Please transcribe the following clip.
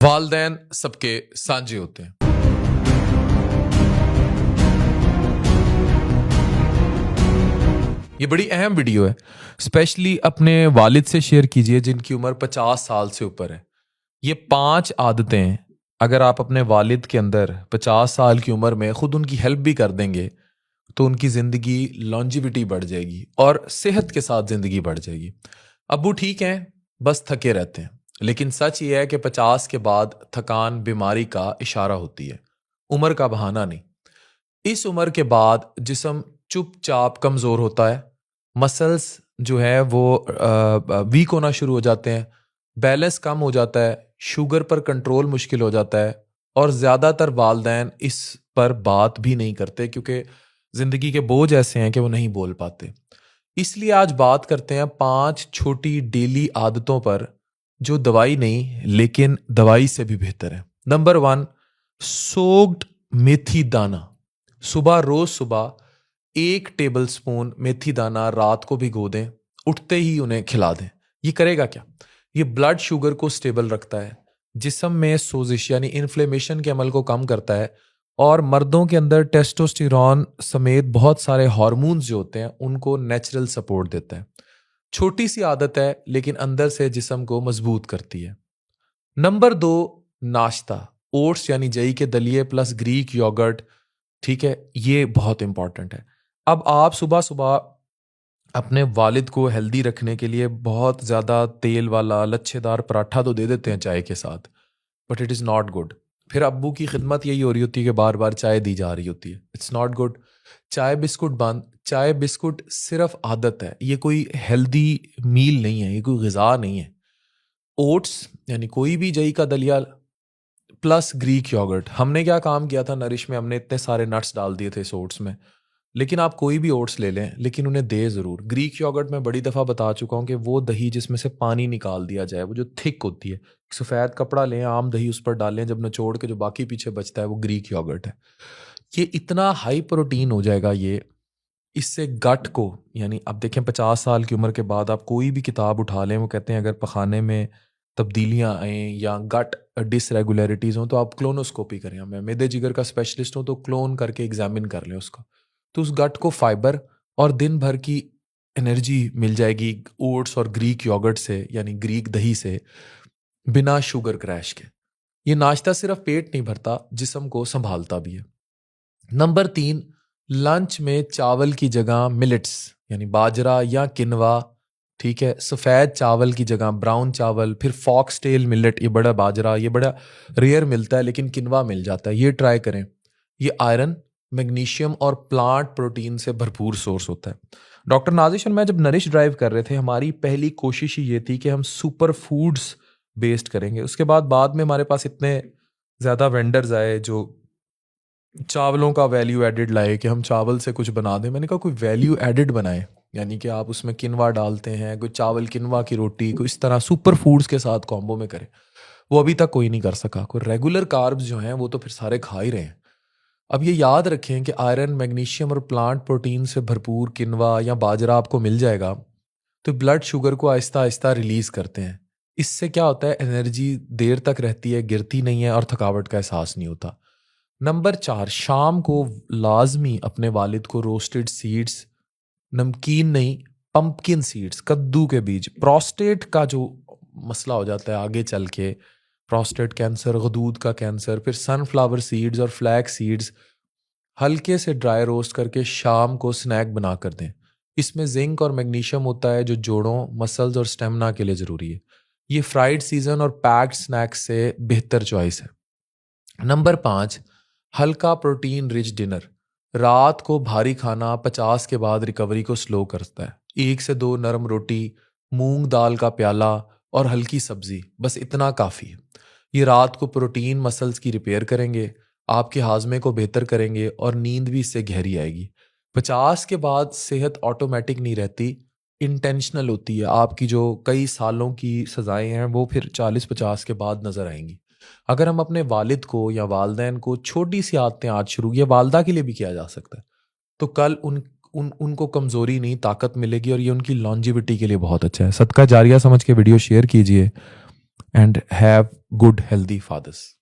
वालदैन सबके साझे होते हैं। ये बड़ी अहम वीडियो है। स्पेशली अपने वालिद से शेयर कीजिए जिनकी उम्र 50 साल से ऊपर है। ये 5 आदतें अगर आप अपने वालिद के अंदर 50 साल की उम्र में खुद उनकी हेल्प भी कर देंगे तो उनकी ज़िंदगी लॉन्जिविटी बढ़ जाएगी और सेहत के साथ ज़िंदगी बढ़ जाएगी। अब्बू ठीक हैं, बस थके रहते हैं। लेकिन सच ये है कि 50 के बाद थकान बीमारी का इशारा होती है, उम्र का बहाना नहीं। इस उम्र के बाद जिस्म चुपचाप कमज़ोर होता है, मसल्स जो है वो वीक होना शुरू हो जाते हैं, बैलेंस कम हो जाता है, शुगर पर कंट्रोल मुश्किल हो जाता है और ज़्यादातर वालदैन इस पर बात भी नहीं करते क्योंकि ज़िंदगी के बोझ ऐसे हैं कि वो नहीं बोल पाते। इसलिए आज बात करते हैं 5 छोटी डेली आदतों पर जो दवाई नहीं लेकिन दवाई से भी बेहतर है। नंबर 1, सोक्ड मेथी दाना। रोज सुबह 1 टेबल स्पून मेथी दाना रात को भिगो दें, उठते ही उन्हें खिला दें। ये करेगा क्या? ये ब्लड शुगर को स्टेबल रखता है, जिस्म में सोजिश यानी इन्फ्लेमेशन के अमल को कम करता है और मर्दों के अंदर टेस्टोस्टेरोन समेत बहुत सारे हार्मोन्स जो होते हैं उनको नेचुरल सपोर्ट देता है। छोटी सी आदत है लेकिन अंदर से जिस्म को मजबूत करती है। नंबर 2, नाश्ता। ओट्स यानी जई के दलिए प्लस ग्रीक योगर्ट। ठीक है, ये बहुत इंपॉर्टेंट है। अब आप सुबह सुबह अपने वालिद को हेल्दी रखने के लिए बहुत ज़्यादा तेल वाला लच्छेदार पराठा तो दे देते हैं चाय के साथ, but it is not good. फिर अब्बू की खिदमत यही हो रही होती है कि बार बार चाय दी जा रही होती है। It's not good. चाय बिस्कुट बंद। चाय बिस्कुट सिर्फ आदत है, ये कोई हेल्दी मील नहीं है, ये कोई ग़िज़ा नहीं है। ओट्स यानी कोई भी जई का दलिया प्लस ग्रीक योगर्ट। हमने क्या काम किया था नरिश में, हमने इतने सारे नट्स डाल दिए थे इस ओट्स में। लेकिन आप कोई भी ओट्स ले लें लेकिन उन्हें दे ज़रूर। ग्रीक योगर्ट में बड़ी दफ़ा बता चुका हूँ कि वो दही जिसमें से पानी निकाल दिया जाए, वो जो थिक होती है, सफ़ेद कपड़ा लें, आम दही उस पर डालें, जब निचोड़ के जो बाकी पीछे बचता है वो ग्रीक योगर्ट है। ये इतना हाई प्रोटीन हो जाएगा ये, इससे गट को, यानी अब देखें 50 साल की उम्र के बाद आप कोई भी किताब उठा लें, वो कहते हैं अगर पखाने में तब्दीलियां आएँ या गट डिसरेगुलरिटीज़ हों तो आप क्लोनोस्कोपी करें। मैं मैदे जिगर का स्पेशलिस्ट हूँ तो क्लोन करके एग्जामिन कर लें उसका। तो उस गट को फाइबर और दिन भर की एनर्जी मिल जाएगी ओट्स और ग्रीक योगर्ट से, यानी ग्रीक दही से, बिना शुगर क्रैश के। ये नाश्ता सिर्फ पेट नहीं भरता, जिस्म को संभालता भी है। नंबर 3, लंच में चावल की जगह मिलेट्स यानी बाजरा या किनवा। ठीक है, सफ़ेद चावल की जगह ब्राउन चावल, फिर फॉक्सटेल मिलेट, ये बड़ा बाजरा, ये बड़ा रेयर मिलता है लेकिन किनवा मिल जाता है, ये ट्राई करें। ये आयरन, मैग्नीशियम और प्लांट प्रोटीन से भरपूर सोर्स होता है। डॉक्टर नाजिश और मैं जब नरिश ड्राइव कर रहे थे, हमारी पहली कोशिश ही ये थी कि हम सुपर फूड्स बेस्ड करेंगे। उसके बाद में हमारे पास इतने ज़्यादा वेंडर्स आए जो चावलों का वैल्यू एडेड लाए कि हम चावल से कुछ बना दें। मैंने कहा कोई वैल्यू एडेड बनाए, यानी कि आप उसमें किनवा डालते हैं, कोई चावल किनवा की रोटी, कोई इस तरह सुपर फूड्स के साथ कॉम्बो में करें। वो अभी तक कोई नहीं कर सका। कोई रेगुलर कार्ब्स जो हैं वो तो फिर सारे खा ही रहे हैं। अब ये याद रखें कि आयरन, मैग्नीशियम और प्लांट प्रोटीन से भरपूर किनवा या बाजरा आपको मिल जाएगा तो ब्लड शुगर को आहिस्ता आहिस्ता रिलीज करते हैं। इससे क्या होता है, एनर्जी देर तक रहती है, गिरती नहीं है और थकावट का एहसास नहीं होता। नंबर 4, शाम को लाजमी अपने वालिद को रोस्टेड सीड्स, नमकीन नहीं, पंपकिन सीड्स, कद्दू के बीज। प्रोस्टेट का जो मसला हो जाता है आगे चल के, प्रोस्टेट कैंसर, गदूद का कैंसर, फिर सनफ्लावर सीड्स और फ्लैक्स सीड्स हल्के से ड्राई रोस्ट करके शाम को स्नैक बना कर दें। इसमें जिंक और मैग्नीशियम होता है जो जोड़ों, मसल्स और स्टेमिना के लिए ज़रूरी है। ये फ्राइड सीजन और पैक्ड स्नैक्स से बेहतर चॉइस है। नंबर 5, हल्का प्रोटीन रिच डिनर। रात को भारी खाना 50 के बाद रिकवरी को स्लो करता है। 1 से 2 नरम रोटी, मूंग दाल का प्याला और हल्की सब्जी, बस इतना काफ़ी है। ये रात को प्रोटीन मसल्स की रिपेयर करेंगे, आपके हाजमे को बेहतर करेंगे और नींद भी इससे गहरी आएगी। 50 के बाद सेहत ऑटोमेटिक नहीं रहती, इंटेंशनल होती है। आपकी जो कई सालों की सजाएं हैं वो फिर 40-50 के बाद नज़र आएंगी। अगर हम अपने वालिद को या वालदैन को छोटी सी आदतें आज शुरू, या वालदा के लिए भी किया जा सकता है, तो कल उनको कमज़ोरी नहीं ताकत मिलेगी और ये उनकी लॉन्जिविटी के लिए बहुत अच्छा है। सदका जारिया समझ के वीडियो शेयर कीजिए। and have good healthy fathers.